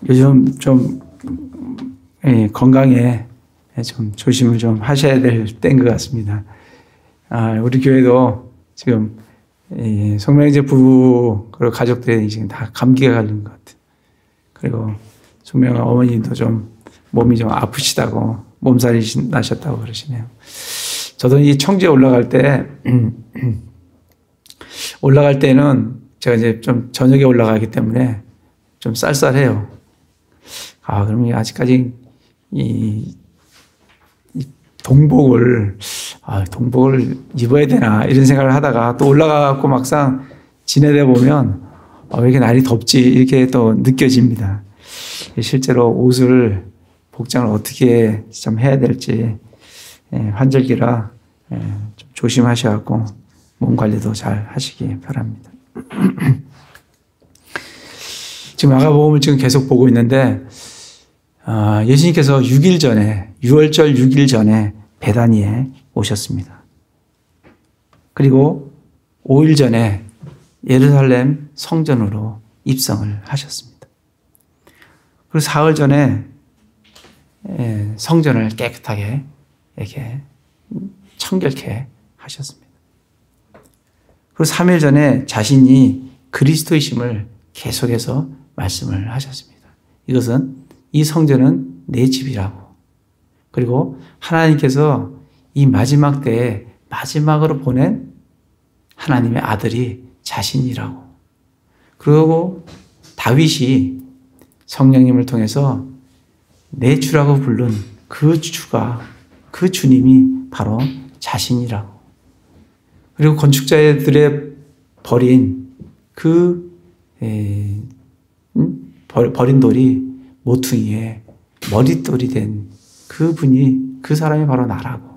요즘 좀 건강에 좀 조심을 좀 하셔야 될 때인 것 같습니다. 우리 교회도 지금 송명재 부부 그리고 가족들이 지금 다 감기가 걸린 것 같아요. 그리고 송명 어머니도 좀 몸이 좀 아프시다고 몸살이 나셨다고 그러시네요. 저도 이 청주에 올라갈 때는 제가 이제 좀 저녁에 올라가기 때문에 좀 쌀쌀해요. 그러면 아직까지 이 동복을 입어야 되나 이런 생각을 하다가 또 올라가고 막상 지내다 보면 왜 이렇게 날이 덥지 이렇게 또 느껴집니다. 실제로 복장을 어떻게 좀 해야 될지 환절기라 좀 조심하셔갖고 몸 관리도 잘 하시기 바랍니다. 지금 마가복음을 지금 계속 보고 있는데 예수님께서 6월절 6일 전에 베다니에 오셨습니다. 그리고 5일 전에 예루살렘 성전으로 입성을 하셨습니다. 그리고 4일 전에 성전을 깨끗하게 이렇게 청결케 하셨습니다. 그리고 3일 전에 자신이 그리스도이심을 계속해서 말씀을 하셨습니다. 이것은 이 성전은 내 집이라고. 그리고 하나님께서 이 마지막 때에 마지막으로 보낸 하나님의 아들이 자신이라고. 그리고 다윗이 성령님을 통해서 내 주라고 부른 그 주님이 바로 자신이라고. 그리고 건축자들의 버린 버린 돌이 모퉁이에 머릿돌이 된 그 사람이 바로 나라고.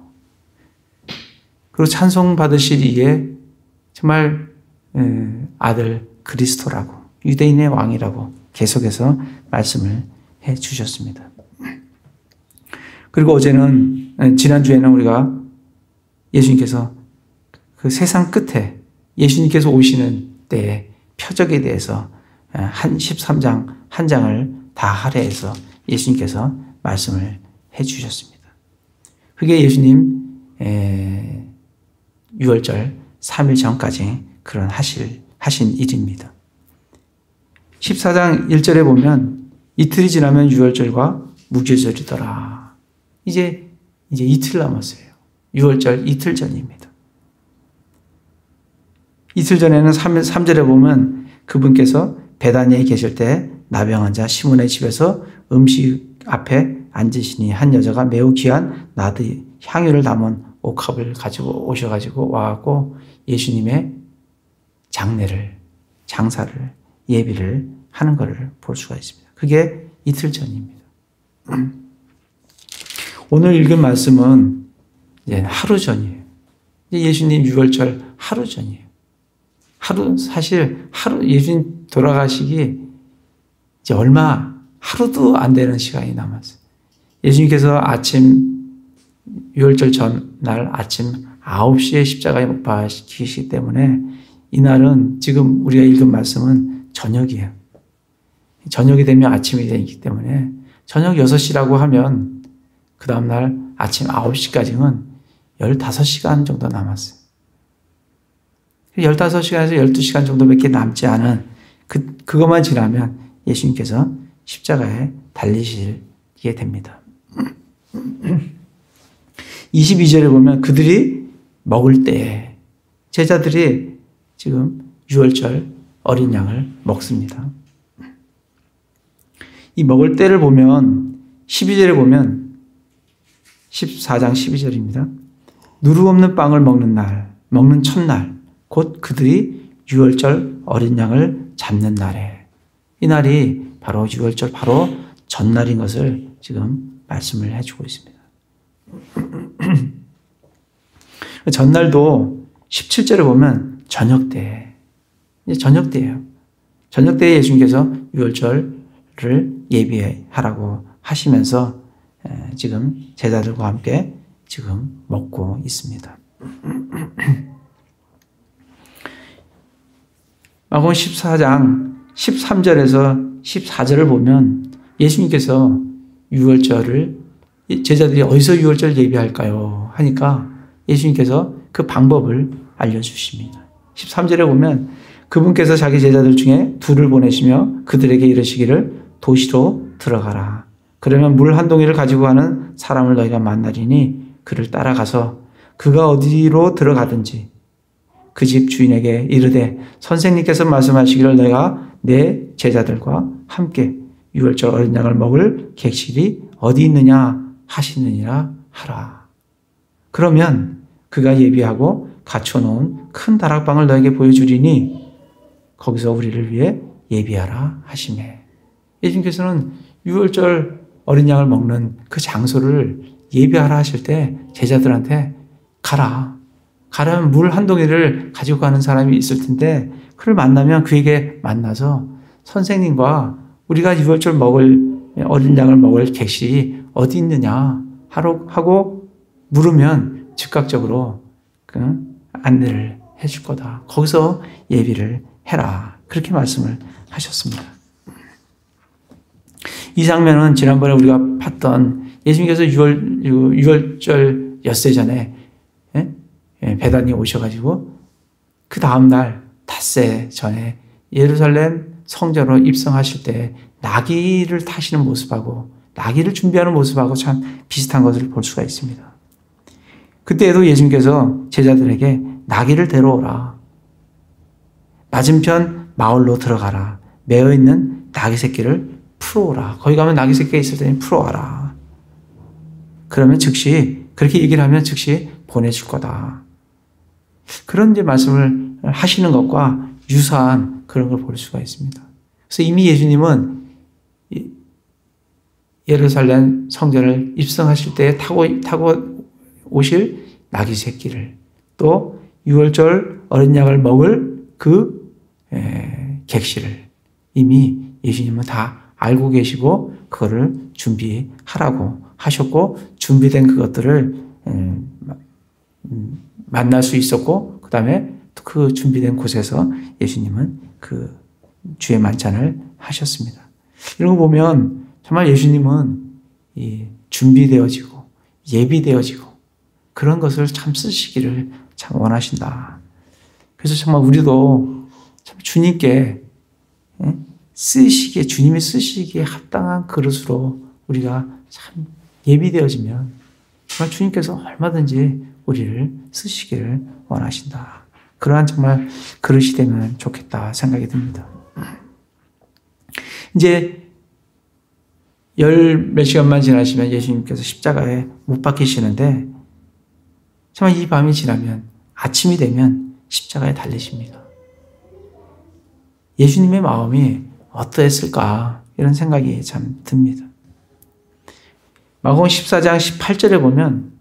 그리고 찬송 받으실 이에 정말 아들 그리스도라고, 유대인의 왕이라고 계속해서 말씀을 해 주셨습니다. 그리고 지난주에는 우리가 예수님께서 그 세상 끝에 예수님께서 오시는 때의 표적에 대해서 13장 한 장을 다 할애해서 예수님께서 말씀을 해 주셨습니다. 그게 예수님 6월절 3일 전까지 그런 하신 일입니다. 14장 1절에 보면 이틀이 지나면 6월절과 무교절이더라. 이제 이틀 남았어요. 6월절 이틀 전입니다. 이틀 전에는 3절에 보면 그분께서 베다니에 계실 때 나병 환자 시몬의 집에서 음식 앞에 앉으시니 한 여자가 매우 귀한 나드 향유를 담은 옥합을 가지고 오셔가지고 와갖고 예수님의 장사를 예비를 하는 것을 볼 수가 있습니다. 그게 이틀 전입니다. 오늘 읽은 말씀은 이제 하루 전이에요. 예수님 6월절 하루 전이에요. 사실 예수님 돌아가시기 이제 하루도 안 되는 시간이 남았어요. 예수님께서 6월절 전날 아침 9시에 십자가에 못 박히시기 때문에 이날은 지금 우리가 읽은 말씀은 저녁이에요. 저녁이 되면 아침이 되기 때문에 저녁 6시라고 하면 그 다음날 아침 9시까지는 15시간 정도 남았어요. 15시간에서 12시간 정도밖에 남지 않은 그것만 지나면 예수님께서 십자가에 달리시게 됩니다. 22절에 보면 그들이 먹을 때에 제자들이 지금 6월절 어린 양을 먹습니다. 이 먹을 때를 보면 12절에 보면 14장 12절입니다. 누루 없는 빵을 먹는 첫날 곧 그들이 6월절 어린 양을 잡는 날에 이 날이 바로 6월절 바로 전날인 것을 지금 말씀을 해주고 있습니다. 전날도 17절에 보면 저녁때예요. 저녁때에 예수님께서 6월절을 예비하라고 하시면서 지금 제자들과 함께 지금 먹고 있습니다. 마가복음 14장 13절에서 14절을 보면 예수님께서 유월절을 제자들이 어디서 유월절 예비할까요? 하니까 예수님께서 그 방법을 알려주십니다. 13절에 보면 그분께서 자기 제자들 중에 둘을 보내시며 그들에게 이르시기를 도시로 들어가라. 그러면 물 한 동이를 가지고 가는 사람을 너희가 만나리니 그를 따라가서 그가 어디로 들어가든지 그 집 주인에게 이르되 선생님께서 말씀하시기를 내가 내 제자들과 함께 유월절 어린 양을 먹을 객실이 어디 있느냐 하시느니라 하라. 그러면 그가 예비하고 갖춰놓은 큰 다락방을 너에게 보여주리니 거기서 우리를 위해 예비하라 하시매. 예수님께서는 유월절 어린 양을 먹는 그 장소를 예비하라 하실 때 제자들한테 가라면 물 한 동이를 가지고 가는 사람이 있을 텐데 그를 만나면 그에게 만나서 선생님과 우리가 유월절 먹을 어린 양을 먹을 객실이 어디 있느냐 하고 물으면 즉각적으로 그 안내를 해줄 거다. 거기서 예비를 해라. 그렇게 말씀을 하셨습니다. 이 장면은 지난번에 우리가 봤던 예수님께서 유월절 엿새 전에 베다니에 오셔가지고 그 다음날 닷새 전에 예루살렘 성전으로 입성하실 때 나귀를 타시는 모습하고 나귀를 준비하는 모습하고 참 비슷한 것을 볼 수가 있습니다. 그때에도 예수님께서 제자들에게 나귀를 데려오라. 맞은편 마을로 들어가라. 매어있는 나귀 새끼를 풀어오라. 거기 가면 나귀 새끼가 있을 테니 풀어와라. 그러면 즉시 그렇게 얘기를 하면 즉시 보내줄 거다. 그런 이제 말씀을 하시는 것과 유사한 그런 걸 볼 수가 있습니다. 그래서 이미 예수님은 예루살렘 성전을 입성하실 때 타고 오실 나귀 새끼를 또 유월절 어린 양을 먹을 그 객실을 이미 예수님은 다 알고 계시고 그거를 준비하라고 하셨고 준비된 그것들을 만날 수 있었고 그 다음에 그 준비된 곳에서 예수님은 그 주의 만찬을 하셨습니다. 이런 거 보면 정말 예수님은 준비되어지고 예비되어지고 그런 것을 참 쓰시기를 참 원하신다. 그래서 정말 우리도 참 주님께 쓰시기에 주님이 쓰시기에 합당한 그릇으로 우리가 참 예비되어지면 정말 주님께서 얼마든지 우리를 쓰시기를 원하신다. 그러한 정말 그릇이 되면 좋겠다 생각이 듭니다. 이제 몇 시간만 지나시면 예수님께서 십자가에 못 박히시는데 정말 이 밤이 지나면 아침이 되면 십자가에 달리십니다. 예수님의 마음이 어떠했을까 이런 생각이 참 듭니다. 마가복음 14장 18절에 보면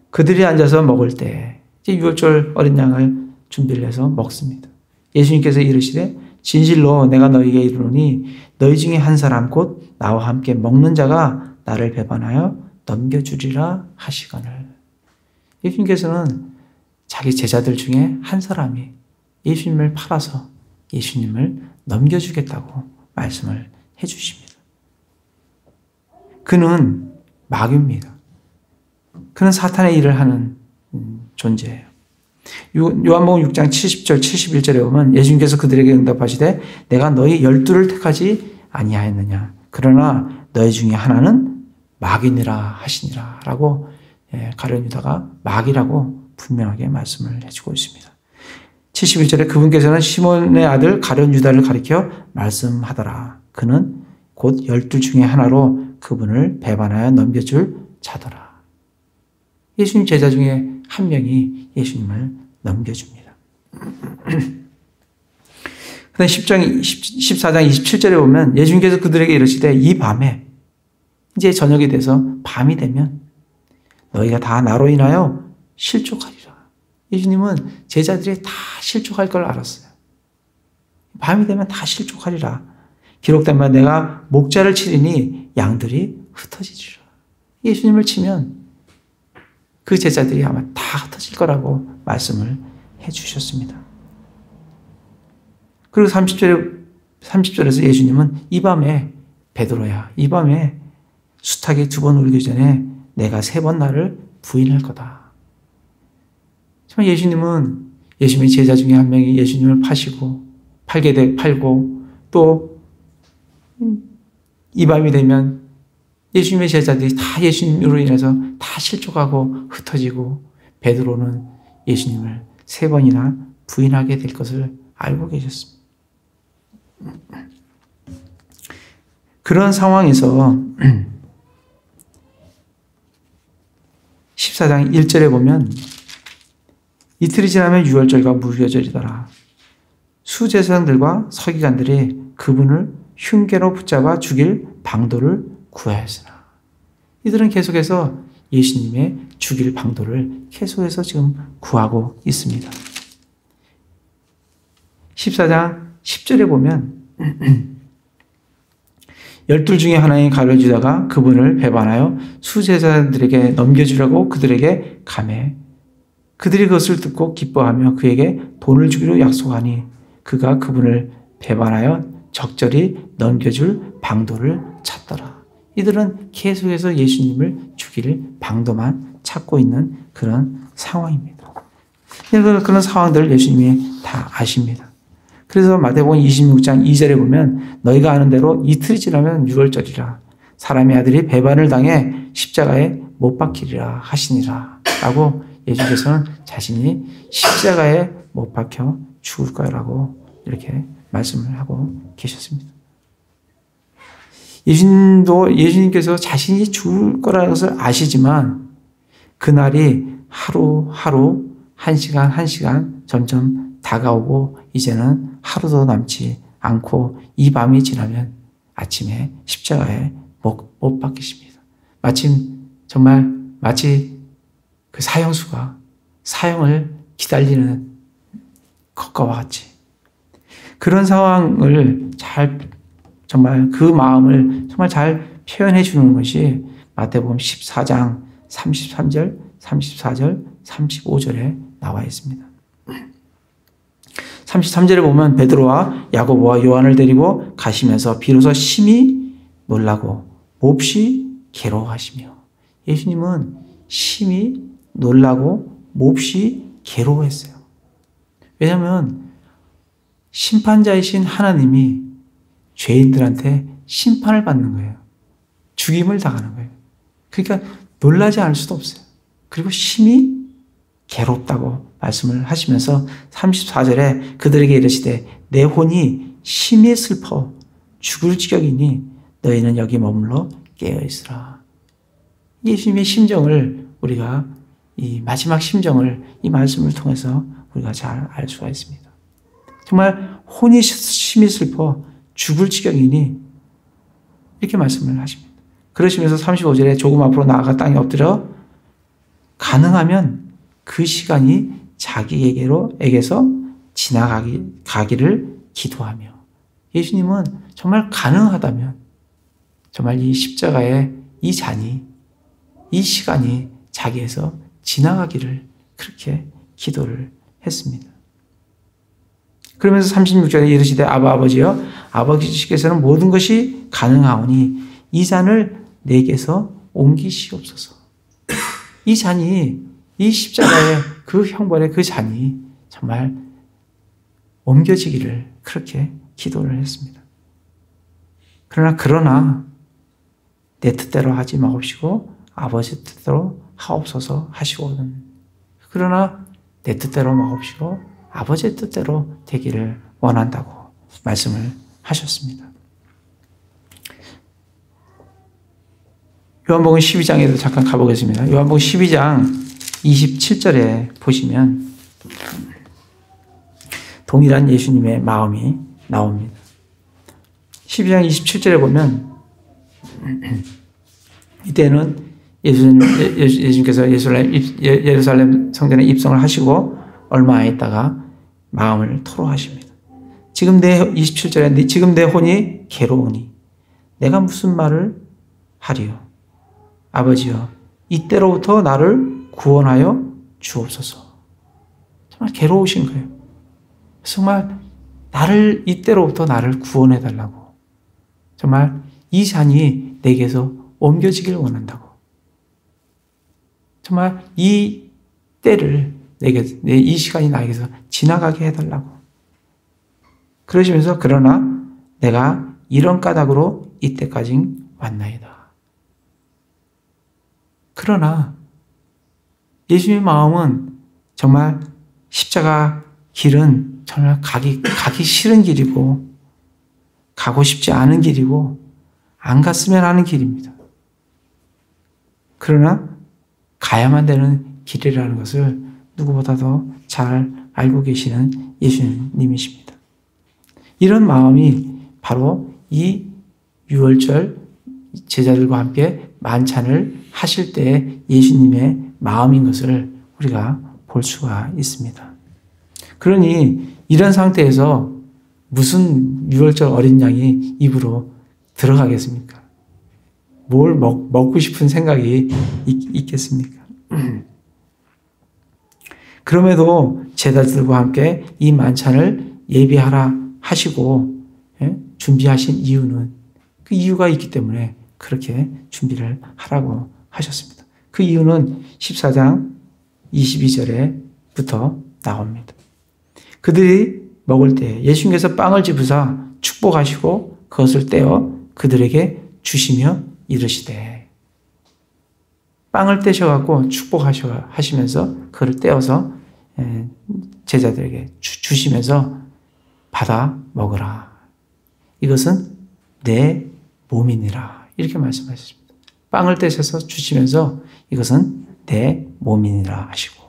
그들이 앉아서 먹을 때 이제 유월절 어린 양을 준비를 해서 먹습니다. 예수님께서 이르시되 진실로 내가 너희에게 이르노니 너희 중에 한 사람 곧 나와 함께 먹는 자가 나를 배반하여 넘겨주리라 하시거늘. 예수님께서는 자기 제자들 중에 한 사람이 예수님을 팔아서 예수님을 넘겨주겠다고 말씀을 해주십니다. 그는 마귀입니다. 그는 사탄의 일을 하는 존재예요. 요한복음 6장 70절 71절에 보면 예수님께서 그들에게 응답하시되 내가 너희 12를 택하지 아니하였느냐 그러나 너희 중에 하나는 마귀니라 하시니라 라고 가룟 유다가 마귀라고 분명하게 말씀을 해주고 있습니다. 71절에 그분께서는 시몬의 아들 가룟 유다를 가리켜 말씀하더라. 그는 곧 12 중에 하나로 그분을 배반하여 넘겨줄 자더라. 예수님 제자 중에 한 명이 예수님을 넘겨줍니다. 그다음 14장 27절에 보면 예수님께서 그들에게 이르시되 이 밤에 이제 저녁이 돼서 밤이 되면 너희가 다 나로 인하여 실족하리라. 예수님은 제자들이 다 실족할 걸 알았어요. 밤이 되면 다 실족하리라. 기록된 바 내가 목자를 치리니 양들이 흩어지리라. 예수님을 치면 그 제자들이 아마 다 흩어질 거라고 말씀을 해 주셨습니다. 그리고 30절에 30절에서 예수님은 이 밤에 베드로야, 이 밤에 수탉이 2번 울기 전에 내가 3번 나를 부인할 거다. 정말 예수님의 제자 중에 한 명이 예수님을 팔고 또 이 밤이 되면 예수님의 제자들이 다 예수님으로 인해서 다 실족하고 흩어지고 베드로는 예수님을 3번이나 부인하게 될 것을 알고 계셨습니다. 그런 상황에서 14장 1절에 보면 이틀이 지나면 유월절과 무교절이더라. 수제사장들과 서기관들이 그분을 흉계로 붙잡아 죽일 방도를 구하였으나 이들은 계속해서 예수님의 죽일 방도를 계속해서 지금 구하고 있습니다. 14장 10절에 보면 12 중에 하나인 가룟유다가 그분을 배반하여 수제사장들에게 넘겨주려고 그들에게 가매 그들이 그것을 듣고 기뻐하며 그에게 돈을 주기로 약속하니 그가 그분을 배반하여 적절히 넘겨줄 방도를 찾더라. 이들은 계속해서 예수님을 죽일 방도만 찾고 있는 그런 상황입니다. 그런 상황들을 예수님이 다 아십니다. 그래서 마태복음 26장 2절에 보면 너희가 아는 대로 이틀이 지나면 유월절이라 사람의 아들이 배반을 당해 십자가에 못 박히리라 하시니라 라고 예수께서는 자신이 십자가에 못 박혀 죽을 거라고 이렇게 말씀을 하고 계셨습니다. 예수님께서 자신이 죽을 거라는 것을 아시지만 그날이 하루하루 한 시간 점점 다가오고 이제는 하루도 남지 않고 이 밤이 지나면 아침에 십자가에 못 박히십니다. 마치 그 사형수가 사형을 기다리는 것과 같이 그런 상황을 정말 그 마음을 정말 잘 표현해 주는 것이 마태복음 14장 33절, 34절, 35절에 나와 있습니다. 33절에 보면 베드로와 야고보와 요한을 데리고 가시면서 비로소 심히 놀라고 몹시 괴로워하시며 예수님은 심히 놀라고 몹시 괴로워했어요. 왜냐하면 심판자이신 하나님이 죄인들한테 심판을 받는 거예요. 죽임을 당하는 거예요. 그러니까 놀라지 않을 수도 없어요. 그리고 심히 괴롭다고 말씀을 하시면서 34절에 그들에게 이르시되 내 혼이 심히 슬퍼 죽을 지경이니 너희는 여기 머물러 깨어있으라. 예수님의 심정을 우리가 이 마지막 심정을 이 말씀을 통해서 우리가 잘 알 수가 있습니다. 정말 혼이 심히 슬퍼 죽을 지경이니 이렇게 말씀을 하십니다. 그러시면서 35절에 조금 앞으로 나아가 땅에 엎드려 가능하면 그 시간이 자기에게서 지나가기를 기도하며 예수님은 정말 가능하다면 정말 이 십자가의 이 잔이 이 시간이 자기에서 지나가기를 그렇게 기도를 했습니다. 그러면서 36절에 이르시되 아버지여 아버지께서는 모든 것이 가능하오니 이 잔을 내게서 옮기시옵소서. 이 잔이 이 십자가의 그 형벌의 그 잔이 정말 옮겨지기를 그렇게 기도를 했습니다. 그러나 내 뜻대로 하지 마옵시고 아버지 뜻대로 하옵소서 하시거든. 그러나 내 뜻대로 마옵시고 아버지의 뜻대로 되기를 원한다고 말씀을 하셨습니다. 요한복음 12장에도 잠깐 가보겠습니다. 요한복음 12장 27절에 보시면 동일한 예수님의 마음이 나옵니다. 12장 27절에 보면 이때는 예수님께서 예루살렘 성전에 입성을 하시고 얼마 안 있다가 마음을 토로하십니다. 27절에 지금 내 혼이 괴로우니 내가 무슨 말을 하리요. 아버지여 이때로부터 나를 구원하여 주옵소서. 정말 괴로우신 거예요. 정말 이때로부터 나를 구원해 달라고. 정말 이 잔이 내게서 옮겨지길 원한다고. 정말 이 때를 이 시간이 나에게서 지나가게 해달라고. 그러시면서 그러나 내가 이런 까닭으로 이때까지 왔나이다. 그러나 예수님의 마음은 정말 십자가 길은 정말 가기 싫은 길이고 가고 싶지 않은 길이고 안 갔으면 하는 길입니다. 그러나 가야만 되는 길이라는 것을 누구보다 더 잘 알고 계시는 예수님이십니다. 이런 마음이 바로 이 유월절 제자들과 함께 만찬을 하실 때 예수님의 마음인 것을 우리가 볼 수가 있습니다. 그러니 이런 상태에서 무슨 유월절 어린 양이 입으로 들어가겠습니까? 뭘 먹고 싶은 생각이 있겠습니까? 그럼에도 제자들과 함께 이 만찬을 예비하라 하시고 준비하신 이유는 그 이유가 있기 때문에 그렇게 준비를 하라고 하셨습니다. 그 이유는 14장 22절에부터 나옵니다. 그들이 먹을 때 예수님께서 빵을 집으사 축복하시고 그것을 떼어 그들에게 주시며 이르시되, 빵을 떼셔갖고 축복하시면서 그걸 떼어서 제자들에게 주시면서 받아 먹으라. 이것은 내 몸이니라. 이렇게 말씀하셨습니다. 빵을 떼셔서 주시면서 이것은 내 몸이니라 하시고,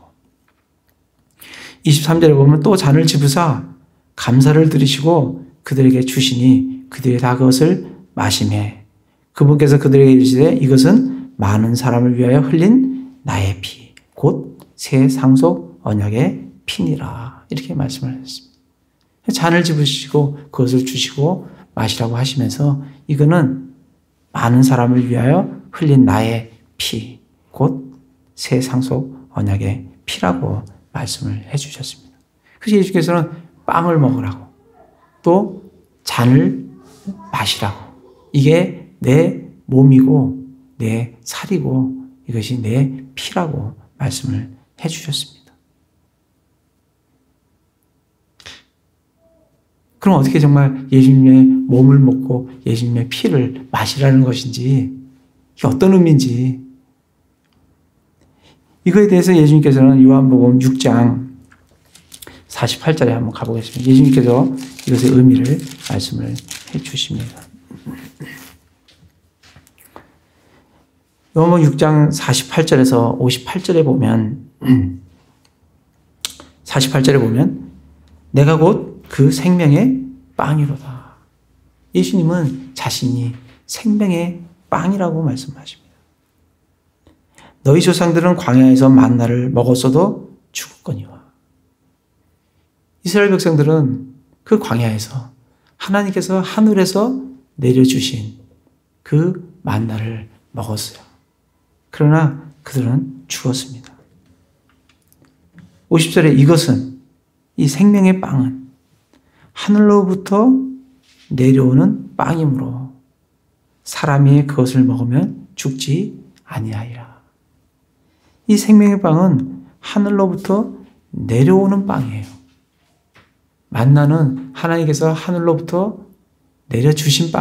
23절에 보면 또 잔을 집으사 감사를 드리시고 그들에게 주시니 그들이 다 그것을 마시매 그분께서 그들에게 이르시되 이것은 많은 사람을 위하여 흘린 나의 피 곧 새 상속 언약의 피니라. 이렇게 말씀을 하셨습니다. 잔을 집으시고 그것을 주시고 마시라고 하시면서 이거는 많은 사람을 위하여 흘린 나의 피 곧 새 상속 언약의 피라고 말씀을 해주셨습니다. 그래서 예수께서는 빵을 먹으라고 또 잔을 마시라고, 이게 내 몸이고 내 살이고 이것이 내 피라고 말씀을 해주셨습니다. 그럼 어떻게 정말 예수님의 몸을 먹고 예수님의 피를 마시라는 것인지, 이게 어떤 의미인지, 이거에 대해서 예수님께서는 요한복음 6장 48절에 한번 가보겠습니다. 예수님께서 이것의 의미를 말씀을 해 주십니다. 요한복음 6장 48절에서 58절에 보면 48절에 보면 내가 곧 그 생명의 빵이로다. 예수님은 자신이 생명의 빵이라고 말씀하십니다. 너희 조상들은 광야에서 만나를 먹었어도 죽었거니와. 이스라엘 백성들은 그 광야에서 하나님께서 하늘에서 내려주신 그 만나를 먹었어요. 그러나 그들은 죽었습니다. 50절에 이것은, 이 생명의 빵은 하늘로부터 내려오는 빵이므로 사람이 그것을 먹으면 죽지 아니하리라. 이 생명의 빵은 하늘로부터 내려오는 빵이에요. 만나는 하나님께서 하늘로부터 내려주신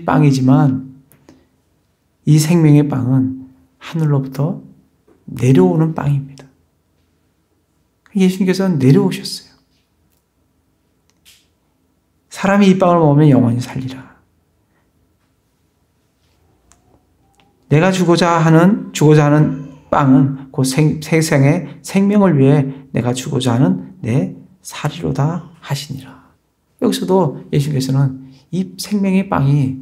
빵이지만 이 생명의 빵은 하늘로부터 내려오는 빵입니다. 예수님께서는 내려오셨어요. 사람이 이 빵을 먹으면 영원히 살리라. 내가 주고자 하는 빵은 곧 세상의 생명을 위해 내가 주고자 하는 내 살이로다 하시니라. 여기서도 예수님께서는 이 생명의 빵이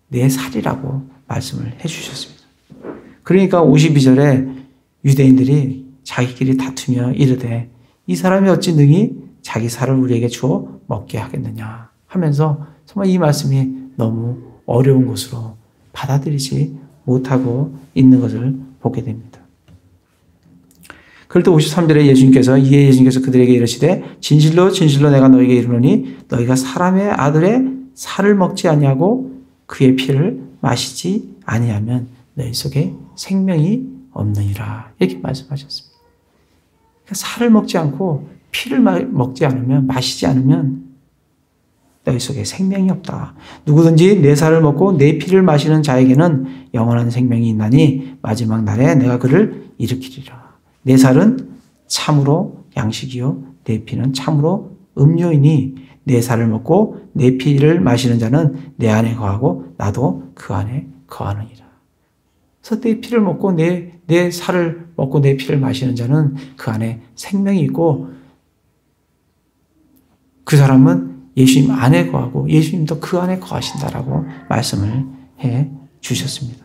내 살이라고 말씀을 해주셨습니다. 그러니까 52절에 유대인들이 자기끼리 다투며 이르되 이 사람이 어찌 능히 자기 살을 우리에게 주어 먹게 하겠느냐 하면서 정말 이 말씀이 너무 어려운 것으로 받아들이지 못하고 있는 것을 보게 됩니다. 그럴 때 53절에 이에 예수님께서 그들에게 이르시되 진실로 진실로 내가 너에게 이르노니 너희가 사람의 아들의 살을 먹지 아니하고 그의 피를 마시지 아니하면 너희 속에 생명이 없느니라. 이렇게 말씀하셨습니다. 그러니까 살을 먹지 않고 피를 먹지 않으면, 마시지 않으면 너희 속에 생명이 없다. 누구든지 내 살을 먹고 내 피를 마시는 자에게는 영원한 생명이 있나니 마지막 날에 내가 그를 일으키리라. 내 살은 참으로 양식이요 내 피는 참으로 음료이니 내 살을 먹고 내 피를 마시는 자는 내 안에 거하고 나도 그 안에 거하느니라. 그래서 내 피를 먹고 내 살을 먹고 내 피를 마시는 자는 그 안에 생명이 있고 그 사람은 예수님 안에 거하고 예수님도 그 안에 거하신다라고 말씀을 해 주셨습니다.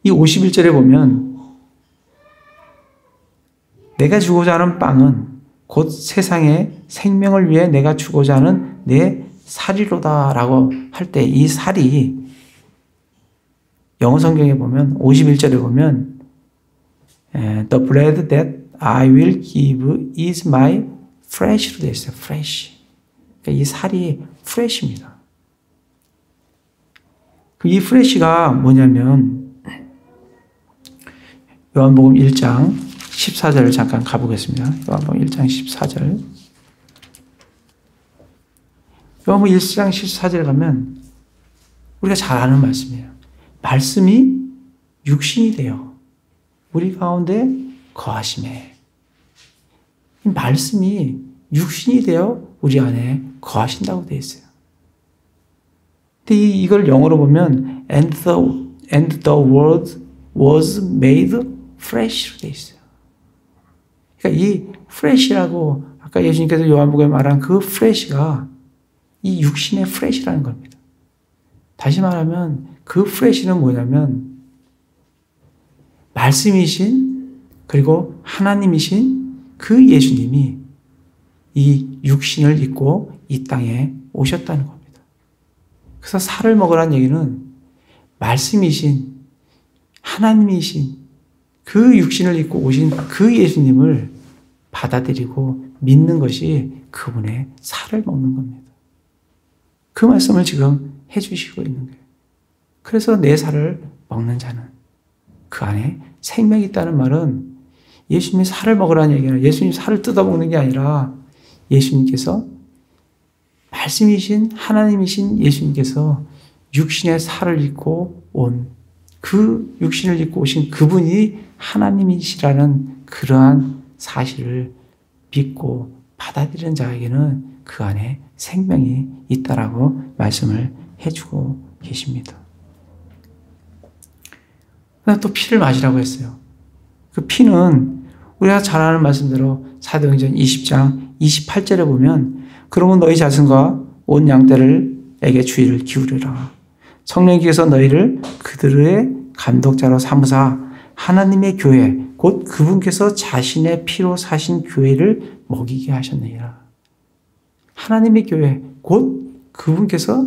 이 51절에 보면 내가 주고자 하는 빵은 곧 세상의 생명을 위해 내가 주고자 하는 내 살이로다 라고 할 때 이 살이 영어 성경에 보면 51절에 보면 The bread that I will give is my flesh로 되어 있어요. flesh. 그러니까 이 살이 flesh입니다. 이 flesh가 뭐냐면 요한복음 1장 14절을 잠깐 가보겠습니다. 요한복음 1장 14절. 요한복음 1장 14절에 가면 우리가 잘 아는 말씀이에요. 말씀이 육신이 되어 우리 가운데 거하심에. 이 말씀이 육신이 되어 우리 안에 거하신다고 되어 있어요. 근데 이걸 영어로 보면 and the word was made flesh로 되어 있어요. 그러니까 이 flesh라고 아까 예수님께서 요한복음에 말한 그 flesh가 이 육신의 flesh라는 겁니다. 다시 말하면 그 flesh는 뭐냐면 말씀이신 그리고 하나님이신 그 예수님이 이 육신을 입고 이 땅에 오셨다는 겁니다. 그래서 살을 먹으라는 얘기는 말씀이신 하나님이신 그 육신을 입고 오신 그 예수님을 받아들이고 믿는 것이 그분의 살을 먹는 겁니다. 그 말씀을 지금 해주시고 있는 거예요. 그래서 내 살을 먹는 자는 그 안에 생명이 있다는 말은 예수님이 살을 먹으라는 얘기는 예수님이 살을 뜯어먹는 게 아니라 예수님께서 말씀이신 하나님이신 예수님께서 육신의 살을 입고 온 그 육신을 입고 오신 그분이 하나님이시라는 그러한 사실을 믿고 받아들이는 자에게는 그 안에 생명이 있다라고 말씀을 해주고 계십니다. 또 피를 마시라고 했어요. 그 피는 우리가 잘 아는 말씀대로 사도행전 20장 28절에 보면 그러면 너희 자손과 온 양떼를에게 주의를 기울여라. 성령께서 너희를 그들의 감독자로 삼으사 하나님의 교회 곧 그분께서 자신의 피로 사신 교회를 먹이게 하셨느니라. 하나님의 교회 곧 그분께서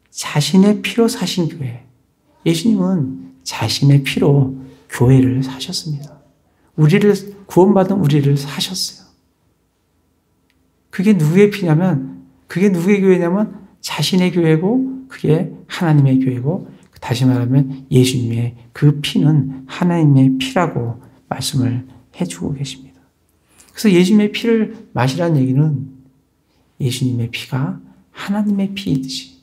자신의 피로 사신 교회. 예수님은 자신의 피로 교회를 사셨습니다. 구원받은 우리를 사셨어요. 그게 누구의 피냐면, 그게 누구의 교회냐면 자신의 교회고, 그게 하나님의 교회고, 다시 말하면 예수님의 그 피는 하나님의 피라고 말씀을 해주고 계십니다. 그래서 예수님의 피를 마시라는 얘기는 예수님의 피가 하나님의 피이듯이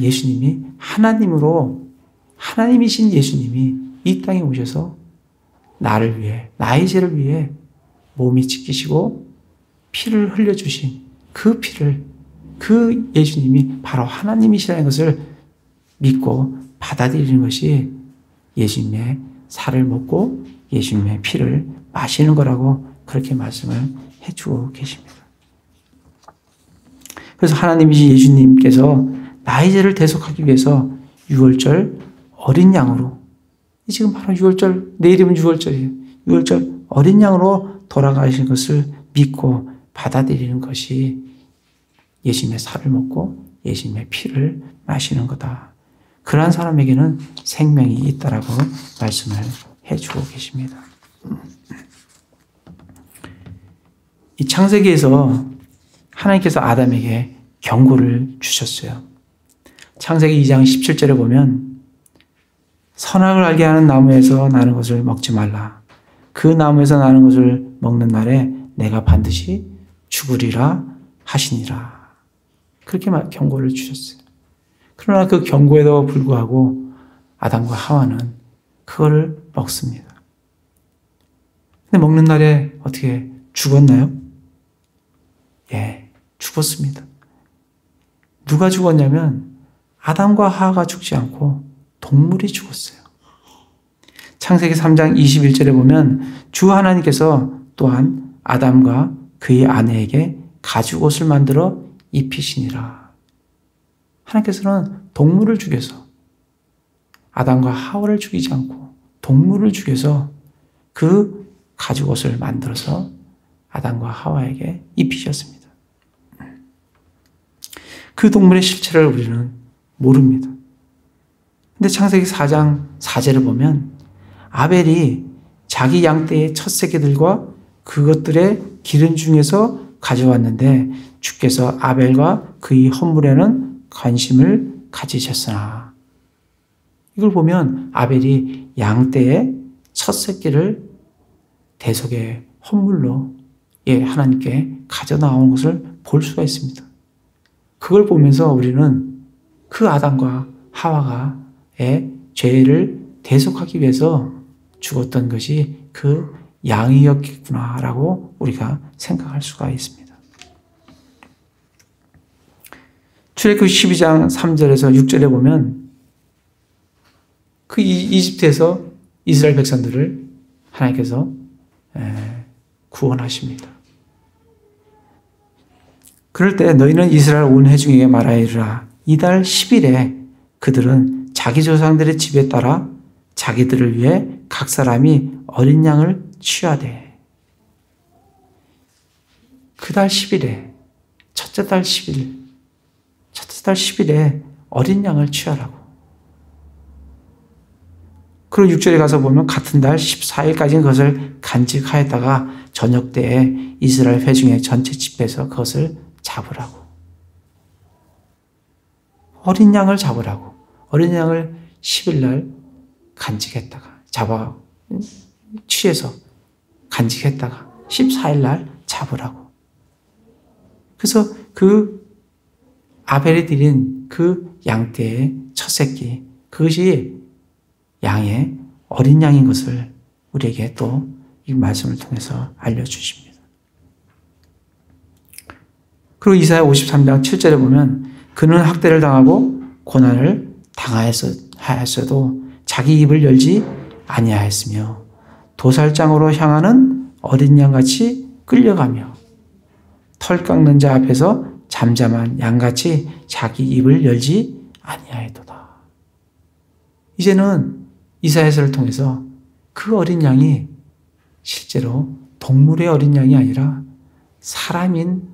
예수님이 하나님이신 예수님이 이 땅에 오셔서 나를 위해, 나의 죄를 위해 몸이 찢기시고 피를 흘려주신 그 피를, 그 예수님이 바로 하나님이시라는 것을 믿고 받아들이는 것이 예수님의 살을 먹고 예수님의 피를 마시는 거라고 그렇게 말씀을 해주고 계십니다. 그래서 하나님이신 예수님께서 나의 죄를 대속하기 위해서 6월절 어린 양으로, 지금 바로 6월절, 내일이면 6월절이에요. 6월절 어린 양으로 돌아가신 것을 믿고 받아들이는 것이 예수님의 살을 먹고 예수님의 피를 마시는 거다. 그러한 사람에게는 생명이 있다라고 말씀을 해주고 계십니다. 이 창세기에서 하나님께서 아담에게 경고를 주셨어요. 창세기 2장 17절에 보면 선악을 알게 하는 나무에서 나는 것을 먹지 말라. 그 나무에서 나는 것을 먹는 날에 내가 반드시 죽으리라 하시니라. 그렇게 경고를 주셨어요. 그러나 그 경고에도 불구하고 아담과 하와는 그거를 먹습니다. 근데 먹는 날에 어떻게 죽었나요? 예, 죽었습니다. 누가 죽었냐면 아담과 하와가 죽지 않고 동물이 죽었어요. 창세기 3장 21절에 보면 주 하나님께서 또한 아담과 그의 아내에게 가죽옷을 만들어 입히시니라. 하나님께서는 동물을 죽여서 아담과 하와를 죽이지 않고 동물을 죽여서 그 가죽옷을 만들어서 아담과 하와에게 입히셨습니다. 그 동물의 실체를 우리는 모릅니다. 근데 창세기 4장 4절을 보면 아벨이 자기 양떼의 첫 새끼들과 그것들의 기른 중에서 가져왔는데 주께서 아벨과 그의 헌물에는 관심을 가지셨으나. 이걸 보면 아벨이 양떼의 첫 새끼를 대속의 헌물로 하나님께 가져 나온 것을 볼 수가 있습니다. 그걸 보면서 우리는 그 아담과 하와가의 죄를 대속하기 위해서 죽었던 것이 그 양이었겠구나라고 우리가 생각할 수가 있습니다. 출애굽 12장 3절에서 6절에 보면 그 이집트에서 이스라엘 백성들을 하나님께서 구원하십니다. 그럴 때 너희는 이스라엘 온 회중에게 말하여 이르라. 이달 10일에 그들은 자기 조상들의 집에 따라 자기들을 위해 각 사람이 어린 양을 취하되. 그 달 10일에 첫째 달 10일에 어린 양을 취하라고. 그리고 6절에 가서 보면 같은 달 14일까지는 그것을 간직하였다가 저녁 때에 이스라엘 회중의 전체 집회에서 그것을 잡으라고. 어린 양을 잡으라고. 어린 양을 10일 날 간직했다가 취해서 간직했다가 14일 날 잡으라고. 그래서 그 아벨이 드린 그 양떼의 첫 새끼, 그것이 양의 어린 양인 것을 우리에게 또 이 말씀을 통해서 알려주십니다. 그리고 이사야 53장 7절에 보면 그는 학대를 당하고 고난을 당하였어도 자기 입을 열지 아니하였으며 도살장으로 향하는 어린 양같이 끌려가며 털 깎는 자 앞에서 잠잠한 양같이 자기 입을 열지 아니하였도다. 이제는 이사야서를 통해서 그 어린 양이 실제로 동물의 어린 양이 아니라 사람이구나.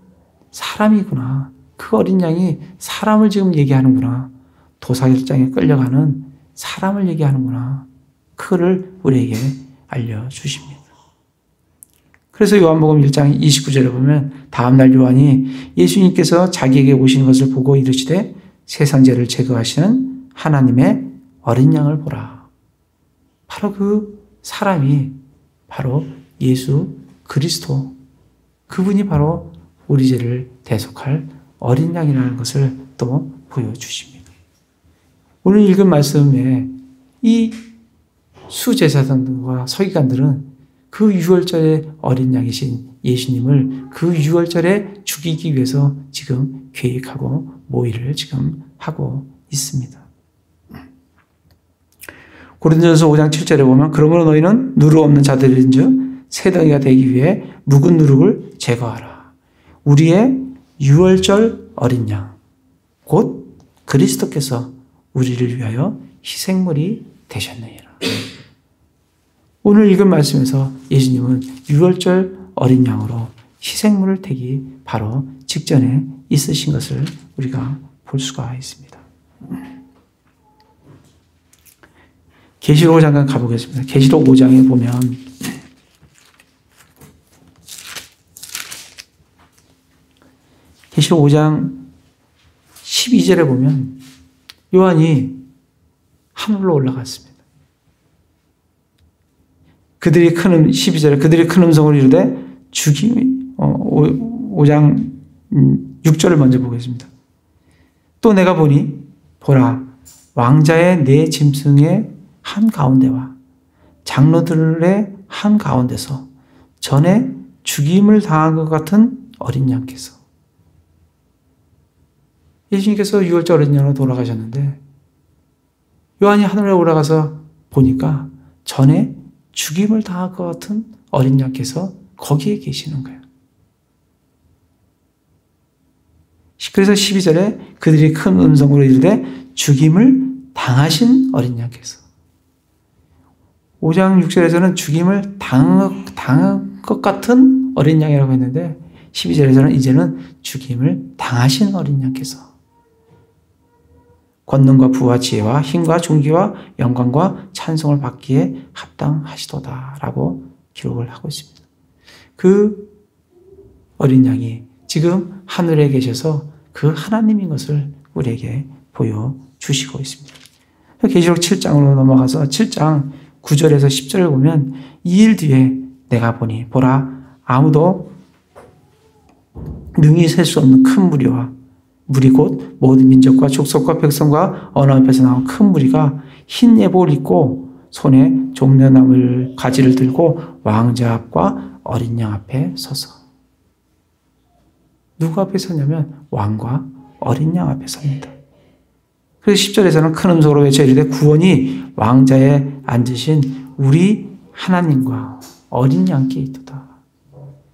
그 어린 양이 사람을 지금 얘기하는구나. 도살장에 끌려가는 사람을 얘기하는구나. 그거를 우리에게 알려주십니다. 그래서 요한복음 1장 29절에 보면 다음날 요한이 예수님께서 자기에게 오시는 것을 보고 이르시되 세상 죄를 제거하시는 하나님의 어린 양을 보라. 바로 그 사람이 바로 예수 그리스도, 그분이 바로 우리 죄를 대속할 어린 양이라는 것을 또 보여주십니다. 오늘 읽은 말씀에 이 수제사장들과 서기관들은 그 유월절의 어린 양이신 예수님을 그 유월절에 죽이기 위해서 지금 계획하고 모의를 지금 하고 있습니다. 고린도전서 5장 7절에 보면 그러므로 너희는 누룩 없는 자들인즉 새 덩이가 되기 위해 묵은 누룩을 제거하라. 우리의 유월절 어린 양 곧 그리스도께서 우리를 위하여 희생물이 되셨느니라. 오늘 읽은 말씀에서 예수님은 유월절 어린 양으로 희생물을 되기 바로 직전에 있으신 것을 우리가 볼 수가 있습니다. 계시록 잠깐 가보겠습니다. 계시록 5장에 보면 계시록 5장 12절에 보면 요한이 하늘로 올라갔습니다. 12절에 그들이 큰 음성으로 이르되 죽임이 5장 6절을 먼저 보겠습니다. 또 내가 보니 보라 왕자의 네 짐승의 한 가운데와 장로들의 한 가운데서 전에 죽임을 당한 것 같은 어린 양께서 예수님께서 유월절 어린 양으로 돌아가셨는데 요한이 하늘에 올라가서 보니까 전에 죽임을 당할 것 같은 어린 양께서 거기에 계시는 거예요. 그래서 12절에 그들이 큰 음성으로 이르되 죽임을 당하신 어린 양께서 5장 6절에서는 죽임을 당한 것 같은 어린 양이라고 했는데 12절에서는 이제는 죽임을 당하신 어린 양께서 권능과 부와 지혜와 힘과 존귀와 영광과 찬송을 받기에 합당하시도다라고 기록을 하고 있습니다. 그 어린 양이 지금 하늘에 계셔서 그 하나님인 것을 우리에게 보여주시고 있습니다. 계시록 7장으로 넘어가서 7장 9절에서 10절을 보면 2일 뒤에 내가 보니 보라 아무도 능히 셀 수 없는 큰 무리와 무리 곧 모든 민족과 족속과 백성과 언어 앞에서 나온 큰 무리가 흰 예복을 입고 손에 종려나물 가지를 들고 왕자 앞과 어린 양 앞에 서서 누구 앞에 서냐면 왕과 어린 양 앞에 섭니다. 그래서 10절에서는 큰 음성으로 외쳐 이르되 구원이 왕자에 앉으신 우리 하나님과 어린 양께 있도다.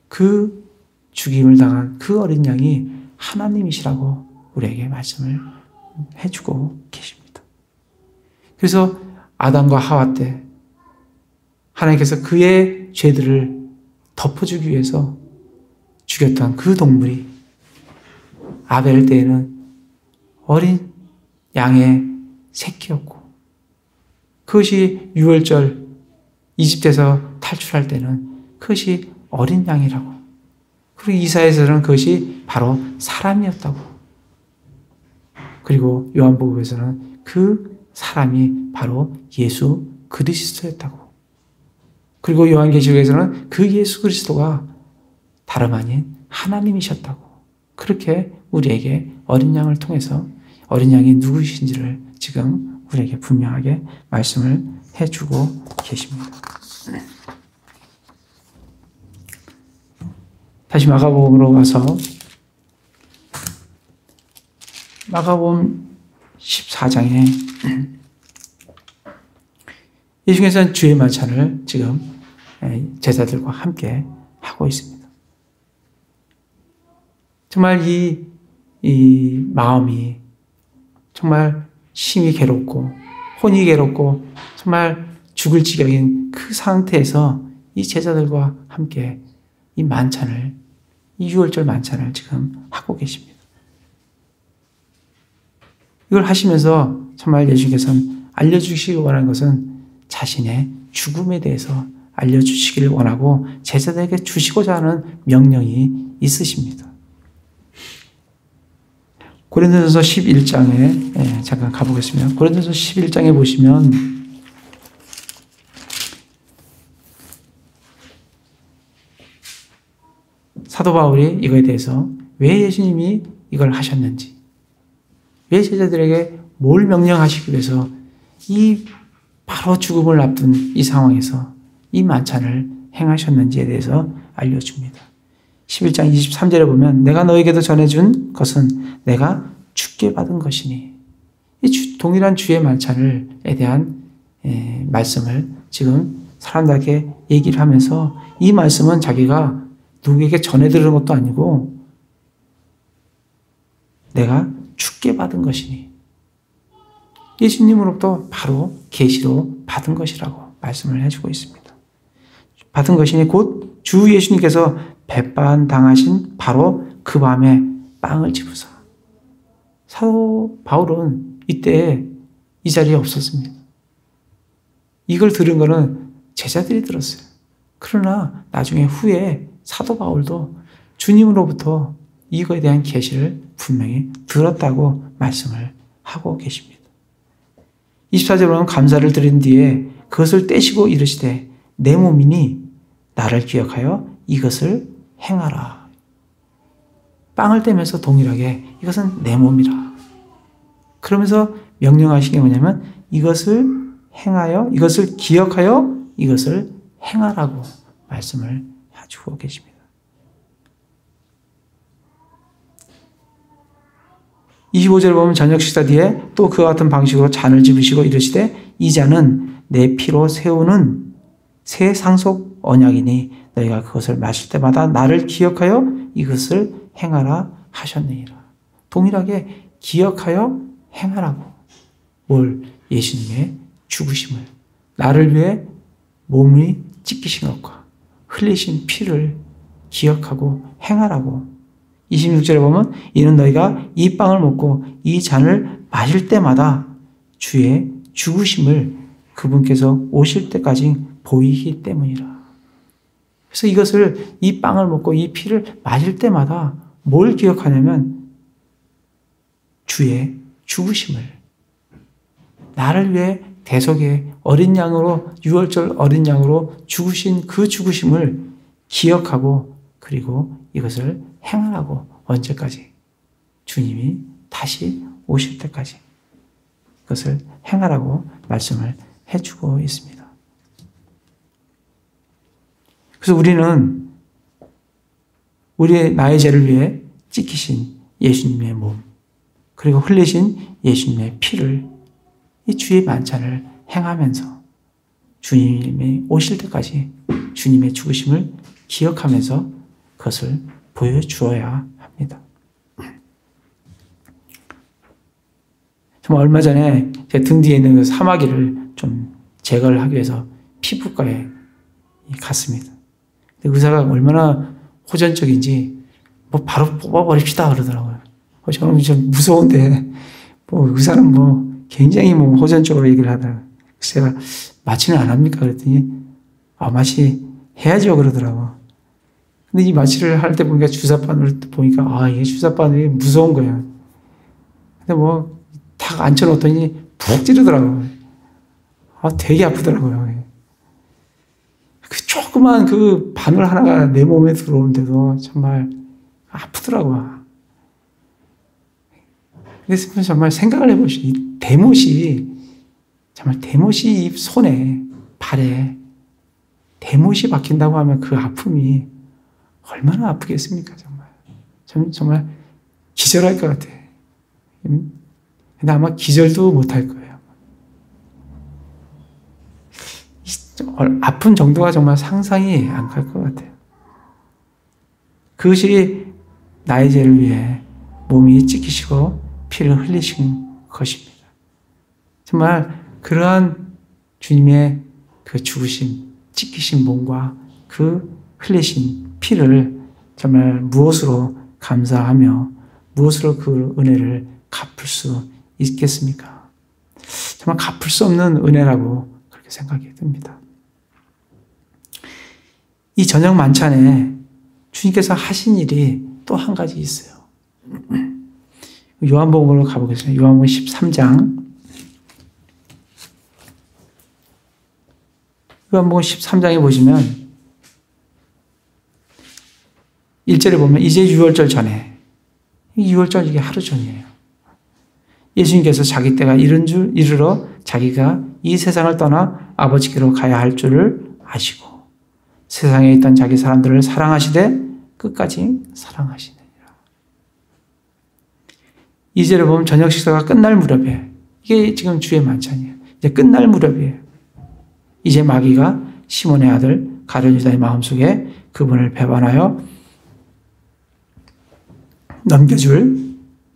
그 죽임을 당한 그 어린 양이 하나님이시라고 우리에게 말씀을 해주고 계십니다. 그래서 아담과 하와 때 하나님께서 그의 죄들을 덮어주기 위해서 죽였던 그 동물이 아벨 때에는 어린 양의 새끼였고 그것이 유월절 이집트에서 탈출할 때는 그것이 어린 양이라고 그리고 이사야에서는 그것이 바로 사람이었다고 그리고 요한복음에서는 그 사람이 바로 예수 그리스도였다고 그리고 요한계시록에서는 그 예수 그리스도가 다름 아닌 하나님이셨다고 그렇게 우리에게 어린 양을 통해서 어린 양이 누구이신지를 지금 우리에게 분명하게 말씀을 해주고 계십니다. 다시 마가복음으로 가서 마가복음 14장에 예수께서는 주의 만찬을 지금 제자들과 함께 하고 있습니다. 정말 이 마음이 정말 심히 괴롭고 혼이 괴롭고 정말 죽을 지경인 그 상태에서 이 제자들과 함께 이 만찬을 이 유월절 만찬을 지금 하고 계십니다. 이걸 하시면서 정말 예수께서는 알려주시기 원하는 것은 자신의 죽음에 대해서 알려주시기를 원하고 제자들에게 주시고자 하는 명령이 있으십니다. 고린도전서 11장에 잠깐 가보겠습니다. 고린도전서 11장에 보시면 사도 바울이 이거에 대해서 왜 예수님이 이걸 하셨는지 왜 제자들에게 뭘 명령하시기 위해서 이 바로 죽음을 앞둔 이 상황에서 이 만찬을 행하셨는지에 대해서 알려줍니다. 11장 23절에 보면 내가 너에게도 전해준 것은 내가 주께 받은 것이니 이 동일한 주의 만찬을에 대한 말씀을 지금 사람들에게 얘기를 하면서 이 말씀은 자기가 누구에게 전해 들은 것도 아니고 내가 주께 받은 것이니 예수님으로부터 바로 계시로 받은 것이라고 말씀을 해주고 있습니다. 받은 것이니 곧 주 예수님께서 배반 당하신 바로 그 밤에 빵을 집으사 사도 바울은 이때 이 자리에 없었습니다. 이걸 들은 거는 제자들이 들었어요. 그러나 나중에 후에 사도 바울도 주님으로부터 이거에 대한 계시를 분명히 들었다고 말씀을 하고 계십니다. 24절에 보면 감사를 드린 뒤에 그것을 떼시고 이르시되 내 몸이니 나를 기억하여 이것을 행하라. 빵을 떼면서 동일하게 이것은 내 몸이라. 그러면서 명령하신 게 뭐냐면 이것을 행하여, 이것을 기억하여 이것을 행하라고 말씀을 해주고 계십니다. 25절에 보면 저녁 식사 뒤에 또 그와 같은 방식으로 잔을 집으시고 이르시되 이 잔은 내 피로 세우는 새 상속 언약이니 너희가 그것을 마실 때마다 나를 기억하여 이것을 행하라 하셨느니라. 동일하게 기억하여 행하라고. 뭘? 예수님의 죽으심을. 나를 위해 몸이 찢기신 것과 흘리신 피를 기억하고 행하라고. 26절에 보면 이는 너희가 이 빵을 먹고 이 잔을 마실 때마다 주의 죽으심을 그분께서 오실 때까지 보이기 때문이라. 그래서 이것을, 이 빵을 먹고 이 피를 마실 때마다 뭘 기억하냐면 주의 죽으심을, 나를 위해 대속의 어린 양으로, 유월절 어린 양으로 죽으신 그 죽으심을 기억하고 그리고 이것을 행하라고. 언제까지? 주님이 다시 오실 때까지 그것을 행하라고 말씀을 해주고 있습니다. 그래서 우리는 우리의 나의 죄를 위해 찢기신 예수님의 몸, 그리고 흘리신 예수님의 피를, 이 주의 만찬을 행하면서 주님이 오실 때까지 주님의 죽으심을 기억하면서 그것을 보여주어야 합니다. 정말 얼마 전에 제 등 뒤에 있는 그 사마귀를 좀 제거를 하기 위해서 피부과에 갔습니다. 근데 의사가 얼마나 호전적인지 뭐 바로 뽑아버립시다 그러더라고요. 저는 좀 무서운데 뭐 의사는 뭐 굉장히 뭐 호전적으로 얘기를 하더라고요. 그래서 제가 마취는 안 합니까? 그랬더니 마취 해야죠 그러더라고요. 근데 이 마취를 할 때 보니까 주사바늘 보니까 이게 주사바늘이 무서운 거예요. 근데 뭐 탁 앉혀놓더니 푹 찌르더라고요. 되게 아프더라고요. 그 조그만 그 바늘 하나가 내 몸에 들어오는데도 정말 아프더라고요. 그래서 정말 생각을 해보시오. 이 대못이, 정말 대못이 이 손에, 발에 대못이 박힌다고 하면 그 아픔이 얼마나 아프겠습니까, 정말. 정말 기절할 것 같아. 근데 아마 기절도 못할 거예요. 아픈 정도가 정말 상상이 안 갈 것 같아요. 그것이 나의 죄를 위해 몸이 찢기시고 피를 흘리신 것입니다. 정말 그러한 주님의 그 죽으신, 찢기신 몸과 그 흘리신 피를 정말 무엇으로 감사하며 무엇으로 그 은혜를 갚을 수 있겠습니까? 정말 갚을 수 없는 은혜라고 그렇게 생각이 듭니다. 이 저녁 만찬에 주님께서 하신 일이 또 한 가지 있어요. 요한복음으로 가보겠습니다. 요한복음 13장. 요한복음 13장에 보시면 1절에 보면 이제 유월절 전에, 유월절 이게 하루 전이에요. 예수님께서 자기 때가 이른 줄 이르러 자기가 이 세상을 떠나 아버지께로 가야 할 줄을 아시고 세상에 있던 자기 사람들을 사랑하시되 끝까지 사랑하시느니라. 2절에 보면 저녁 식사가 끝날 무렵에, 이게 지금 주의 만찬이에요. 이제 끝날 무렵이에요. 이제 마귀가 시몬의 아들 가룟 유다의 마음속에 그분을 배반하여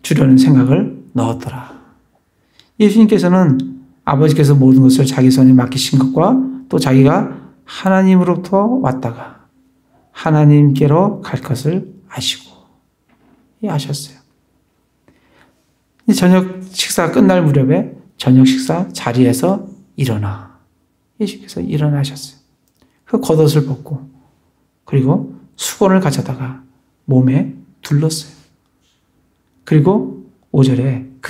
주려는 생각을 넣었더라. 예수님께서는 아버지께서 모든 것을 자기 손에 맡기신 것과 또 자기가 하나님으로부터 왔다가 하나님께로 갈 것을 아시고 아셨어요. 저녁 식사 끝날 무렵에 저녁 식사 자리에서 일어나 예수께서 일어나셨어요. 그 겉옷을 벗고 그리고 수건을 가져다가 몸에 둘렀어요. 그리고 5절에